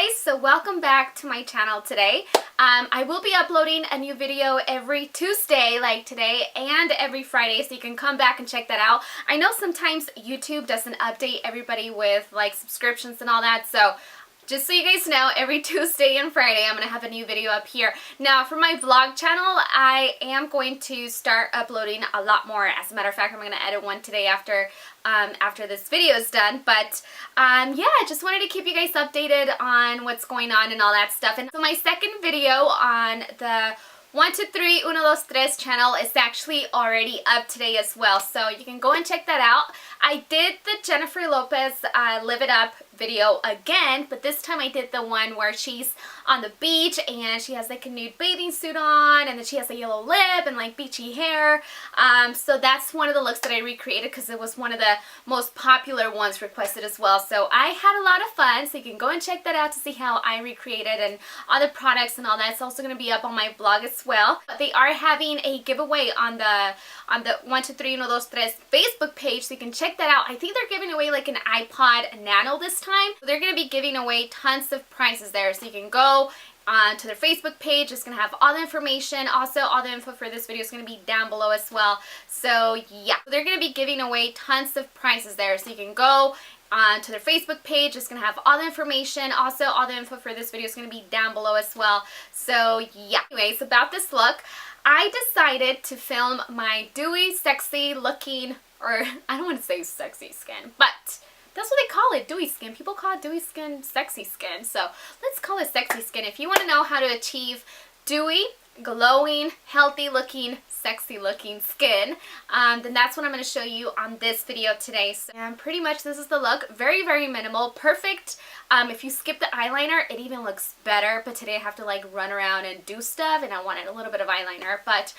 guys, so welcome back to my channel today. I will be uploading a new video every Tuesday like today and every Friday, so you can come back and check that out. I know sometimes YouTube doesn't update everybody with like subscriptions and all that, so just so you guys know, every Tuesday and Friday I'm going to have a new video up here. Now for my vlog channel, I am going to start uploading a lot more. As a matter of fact, I'm going to edit one today after this video is done. But yeah, I just wanted to keep you guys updated on what's going on and all that stuff. And so my second video on the 1, 2, 3, 1, 2, 3 channel is actually already up today as well, so you can go and check that out. I did the Jennifer Lopez Live It Up video again, but this time I did the one where she's on the beach and she has like a nude bathing suit on, and then she has a yellow lip and like beachy hair. So that's one of the looks that I recreated because it was one of the most popular ones requested as well. So I had a lot of fun, so you can go and check that out to see how I recreated and other products and all that. It's also going to be up on my blog as well. But they are having a giveaway on the 1, 2, 3, 1, 2, 3 Facebook page, so you can check that out. I think they're giving away like an iPod Nano this time. So they're going to be giving away tons of prizes there, so you can go to their Facebook page. It's going to have all the information. Also, all the info for this video is going to be down below as well. So yeah, they're going to be giving away tons of prizes there, so you can go to their Facebook page. It's going to have all the information. Also, all the info for this video is going to be down below as well. So yeah, anyways, about this look, I decided to film my dewy, sexy looking, or I don't want to say sexy skin, but that's what they call it, dewy skin. People call it dewy skin sexy skin, so let's call it sexy skin. If you want to know how to achieve dewy, glowing, healthy looking, sexy looking skin, then that's what I'm going to show you on this video today. So, and pretty much this is the look. Very, very minimal. Perfect. If you skip the eyeliner, it even looks better, but today I have to like run around and do stuff and I wanted a little bit of eyeliner, but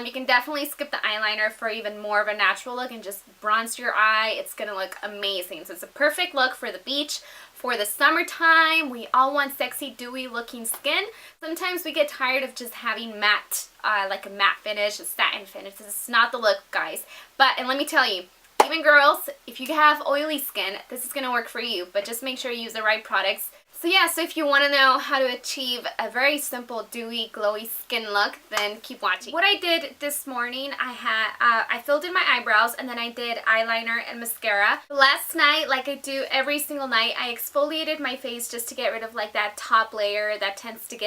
you can definitely skip the eyeliner for even more of a natural look and just bronze your eye. It's going to look amazing. So it's a perfect look for the beach. For the summertime, we all want sexy, dewy looking skin. Sometimes we get tired of just having matte, like a matte finish, a satin finish. This is not the look, guys. And let me tell you, even girls, if you have oily skin, this is going to work for you. But just make sure you use the right products. So yeah, so if you want to know how to achieve a very simple, dewy, glowy skin look, then keep watching. What I did this morning, I filled in my eyebrows and then I did eyeliner and mascara. Last night, like I do every single night, I exfoliated my face just to get rid of like that top layer that tends to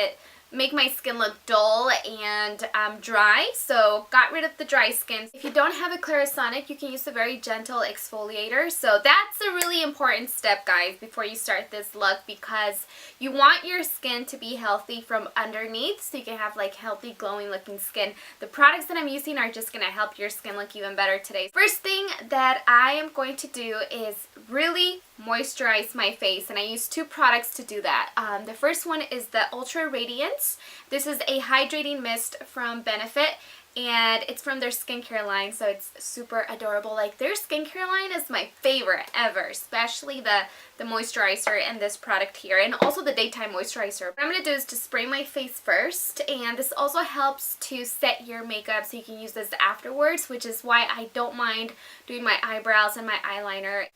make my skin look dull and dry, so got rid of the dry skin. If you don't have a Clarisonic, you can use a very gentle exfoliator. So that's a really important step, guys, before you start this look, because you want your skin to be healthy from underneath so you can have like healthy, glowing looking skin. The products that I'm using are just going to help your skin look even better today. First thing that I am going to do is really moisturize my face, and I use 2 products to do that. The first one is the Ultra Radiance. This is a hydrating mist from Benefit, and it's from their skincare line, so it's super adorable. Like, their skincare line is my favorite ever, especially the moisturizer and this product here, and also the daytime moisturizer. What I'm going to do is to spray my face first, and this also helps to set your makeup so you can use this afterwards, which is why I don't mind doing my eyebrows and my eyeliner.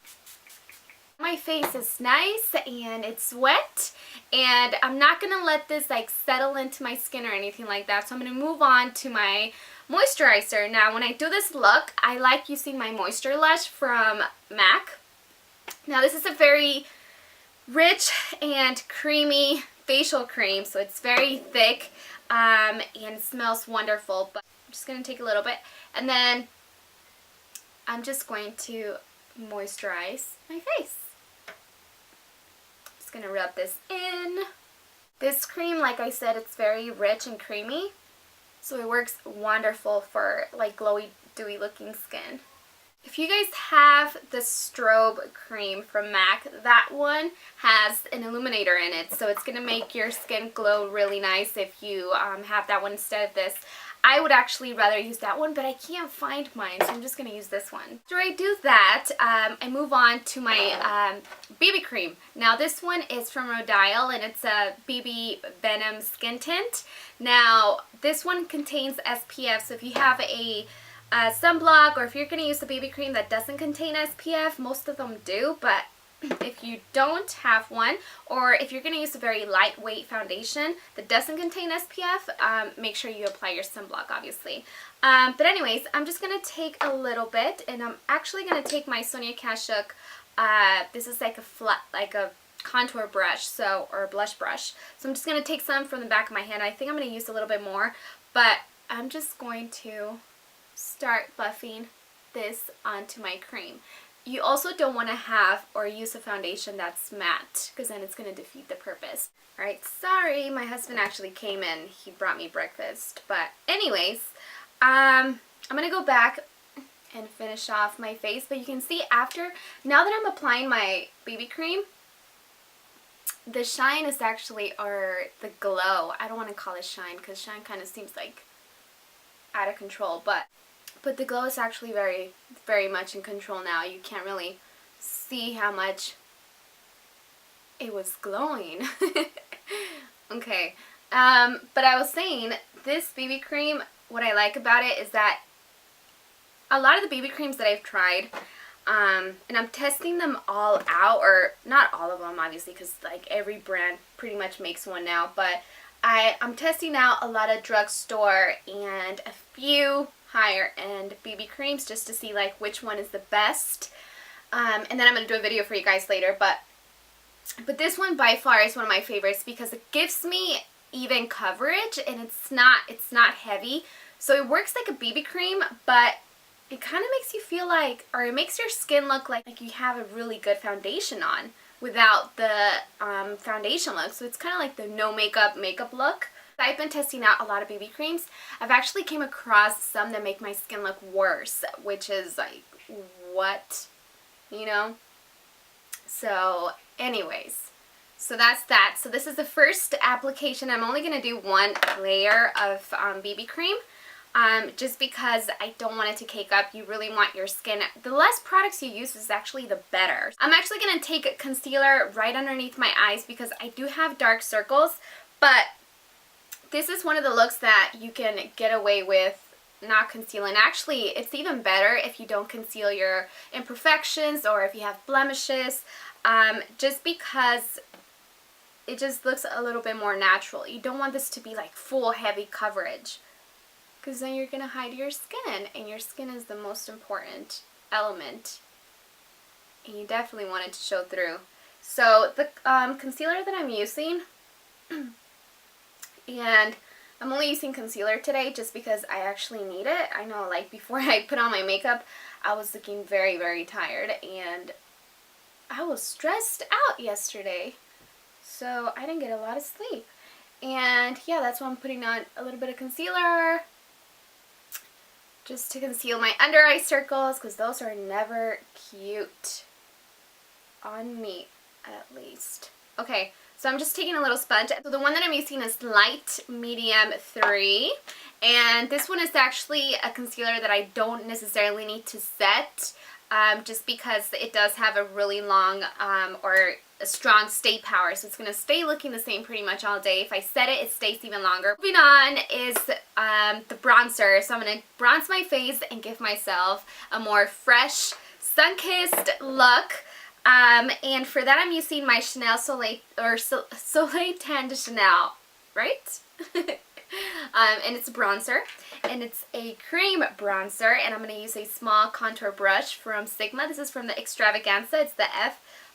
My face is nice and it's wet, and I'm not going to let this like settle into my skin or anything like that, so I'm going to move on to my moisturizer. Now when I do this look, I like using my Moisture Lush from MAC. Now this is a very rich and creamy facial cream, so it's very thick and it smells wonderful, but I'm just going to take a little bit and then I'm just going to moisturize my face. Gonna rub this in. This cream, like I said, it's very rich and creamy, so it works wonderful for like glowy, dewy looking skin. If you guys have the strobe cream from MAC, that one has an illuminator in it, so it's gonna make your skin glow really nice if you have that one instead of this. I would actually rather use that one, but I can't find mine, so I'm just going to use this one. After I do that, I move on to my BB cream. Now this one is from Rodial, and it's a BB Venom Skin Tint. Now this one contains SPF, so if you have a sunblock, or if you're going to use a BB cream that doesn't contain SPF, most of them do, but if you don't have one, or if you're going to use a very lightweight foundation that doesn't contain SPF, make sure you apply your sunblock, obviously. But anyways, I'm just going to take a little bit, and I'm actually going to take my Sonia Kashuk, this is like a flat, like a contour brush, or a blush brush. So I'm just going to take some from the back of my hand. I think I'm going to use a little bit more, but I'm just going to start buffing this onto my cream. You also don't want to have or use a foundation that's matte, because then it's going to defeat the purpose. Alright, sorry, my husband actually came in. He brought me breakfast. But anyways, I'm going to go back and finish off my face. But you can see now that I'm applying my BB cream, the shine is actually, or the glow, I don't want to call it shine, because shine kind of seems like out of control, but the glow is actually very, very much in control now. You can't really see how much it was glowing. Okay, but I was saying, this BB cream, what I like about it is that a lot of the BB creams that I've tried, and I'm testing them all out, or not all of them obviously, because like every brand pretty much makes one now, but I'm testing out a lot of drugstore and a few higher end BB creams just to see like which one is the best, and then I'm going to do a video for you guys later, but this one by far is one of my favorites because it gives me even coverage, and it's not heavy, so it works like a BB cream, but it kind of makes you feel like, or it makes your skin look like you have a really good foundation on without the foundation look. So it's kind of like the no makeup look. I've been testing out a lot of BB creams. I've actually came across some that make my skin look worse, which is like, what? You know? So anyways, so that's that. So this is the first application. I'm only going to do one layer of BB cream. Just because I don't want it to cake up. You really want your skin, the less products you use is actually the better. I'm actually going to take concealer right underneath my eyes because I do have dark circles, but this is one of the looks that you can get away with not concealing. Actually, it's even better if you don't conceal your imperfections or if you have blemishes, just because it just looks a little bit more natural. You don't want this to be like full heavy coverage, because then you're going to hide your skin, and your skin is the most important element, and you definitely want it to show through. So the concealer that I'm using, and I'm only using concealer today just because I actually need it. I know, like, before I put on my makeup, I was looking very, very tired, and I was stressed out yesterday, so I didn't get a lot of sleep. And yeah, that's why I'm putting on a little bit of concealer, just to conceal my under eye circles, because those are never cute on me, at least. Okay, so I'm just taking a little sponge. So the one that I'm using is Light Medium 3, and this one is actually a concealer that I don't necessarily need to set, just because it does have a really long or a strong stay power, so it's going to stay looking the same pretty much all day. If I set it, it stays even longer. Moving on is the bronzer. So I'm going to bronze my face and give myself a more fresh, sun-kissed look. And for that, I'm using my Chanel Soleil, or Soleil Tan de Chanel, right? And it's a bronzer, and it's a cream bronzer, and I'm going to use a small contour brush from Sigma. This is from the Extravaganza. It's the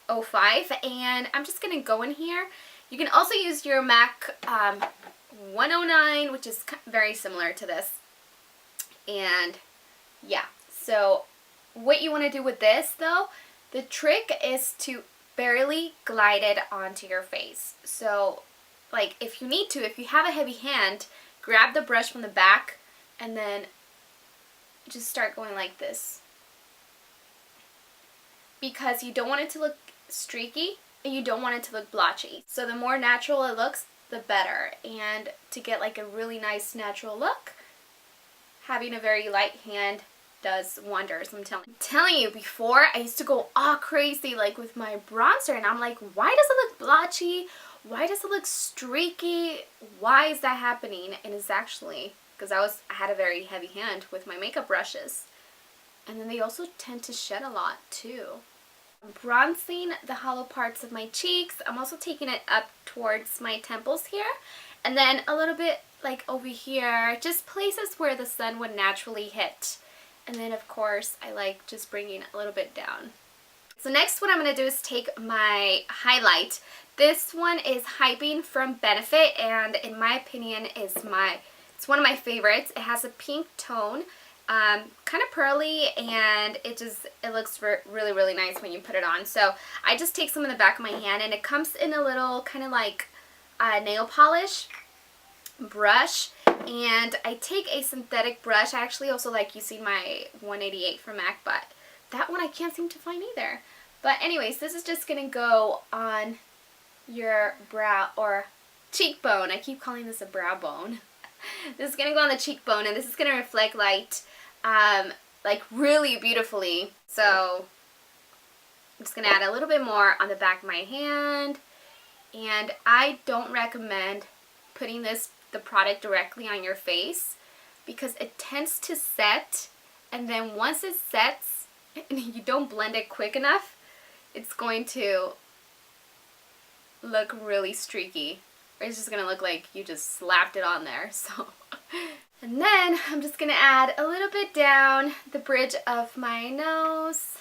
F05, and I'm just going to go in here. You can also use your MAC 109, which is very similar to this. And yeah, so what you want to do with this, though, the trick is to barely glide it onto your face. So, like, if you need to, if you have a heavy hand, grab the brush from the back and then just start going like this. Because you don't want it to look streaky and you don't want it to look blotchy. So the more natural it looks, the better. And to get like a really nice natural look, having a very light hand does wonders. I'm telling you, before I used to go all crazy like with my bronzer, and I'm like, why does it look blotchy? Why does it look streaky? Why is that happening? And it's actually because I had a very heavy hand with my makeup brushes. And then they also tend to shed a lot too. bronzing the hollow parts of my cheeks. I'm also taking it up towards my temples here. And then a little bit like over here, just places where the sun would naturally hit. And then of course I like just bringing a little bit down. So next what I'm going to do is take my highlight. This one is Hyping from Benefit, and in my opinion it's one of my favorites. It has a pink tone, kind of pearly, and it looks really, really nice when you put it on. So I just take some in the back of my hand, and it comes in a little kind of like nail polish brush, and I take a synthetic brush. I actually also like using my 188 from MAC, but that one I can't seem to find either. But anyways, this is just going to go on your brow or cheekbone. I keep calling this a brow bone. This is going to go on the cheekbone, and this is going to reflect light like really beautifully. So I'm just going to add a little bit more on the back of my hand, and I don't recommend putting the product directly on your face because it tends to set, and then once it sets and you don't blend it quick enough, it's going to look really streaky, or it's just going to look like you just slapped it on there. So, and then I'm just going to add a little bit down the bridge of my nose,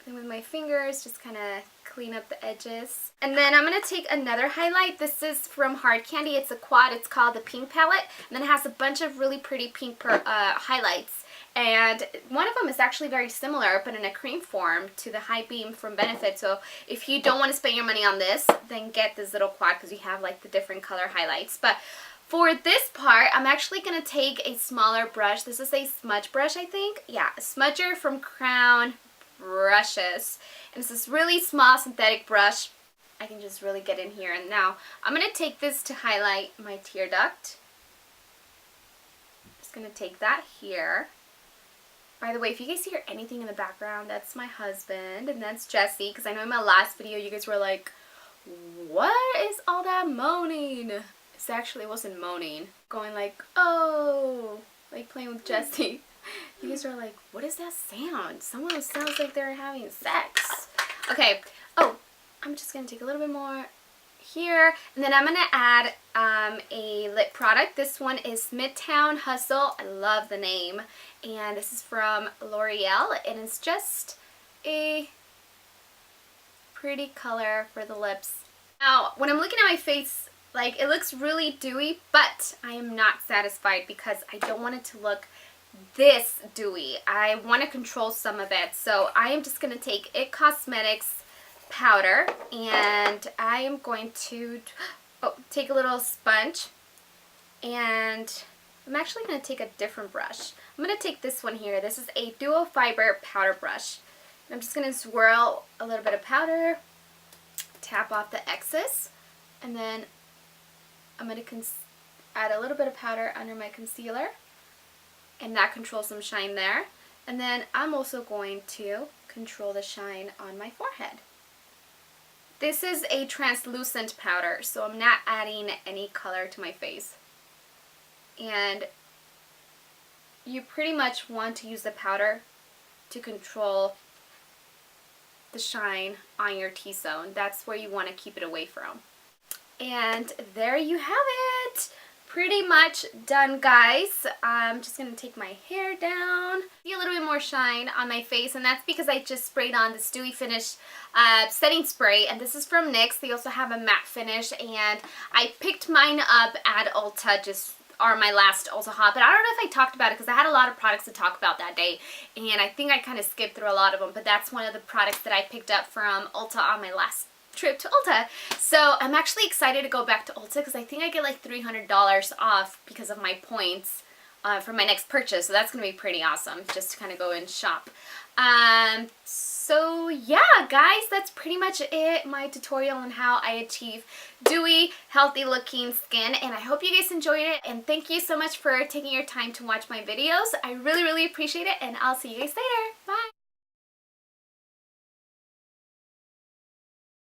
and with my fingers just kind of clean up the edges. And then I'm going to take another highlight. This is from Hard Candy. It's a quad. It's called the Pink Palette, and then it has a bunch of really pretty pink highlights. And one of them is actually very similar, but in a cream form, to the High Beam from Benefit. So if you don't want to spend your money on this, then get this little quad because you have like the different color highlights. But for this part, I'm actually going to take a smaller brush. This is a smudge brush, I think. Yeah, a smudger from Crown Brushes. And it's this really small synthetic brush. I can just really get in here. And now I'm going to take this to highlight my tear duct. Just going to take that here. By the way, if you guys hear anything in the background, that's my husband, and that's Jesse, because I know in my last video you guys were like, what is all that moaning? It wasn't moaning. Going like, oh, like playing with Jesse. You guys were like, what is that sound? Someone sounds like they're having sex. Okay, oh, I'm just going to take a little bit more here, and then I'm going to add a lip product. This one is Midtown Hustle. I love the name, and this is from L'Oreal, and it's just a pretty color for the lips. Now when I'm looking at my face, like, it looks really dewy, but I am not satisfied because I don't want it to look this dewy. I want to control some of it, so I am just going to take IT Cosmetics powder, and I am going to take a little sponge, and I'm actually going to take a different brush. I'm going to take this one here. This is a duo fiber powder brush. And I'm just going to swirl a little bit of powder, tap off the excess, and then I'm going to add a little bit of powder under my concealer, and that controls some shine there. And then I'm also going to control the shine on my forehead. This is a translucent powder, so I'm not adding any color to my face. And you pretty much want to use the powder to control the shine on your T-zone. That's where you want to keep it away from. And there you have it. Pretty much done, guys. I'm just going to take my hair down. See a little bit more shine on my face, and that's because I just sprayed on this Dewy Finish setting spray, and this is from NYX. They also have a matte finish, and I picked mine up at Ulta, or my last Ulta hop, but I don't know if I talked about it because I had a lot of products to talk about that day, and I think I kind of skipped through a lot of them, but that's one of the products that I picked up from Ulta on my last trip to Ulta. So I'm actually excited to go back to Ulta because I think I get like $300 off because of my points for my next purchase. So that's going to be pretty awesome just to kind of go and shop. So yeah, guys, that's pretty much it. My tutorial on how I achieve dewy, healthy looking skin. And I hope you guys enjoyed it. And thank you so much for taking your time to watch my videos. I really, really appreciate it. And I'll see you guys later. Bye.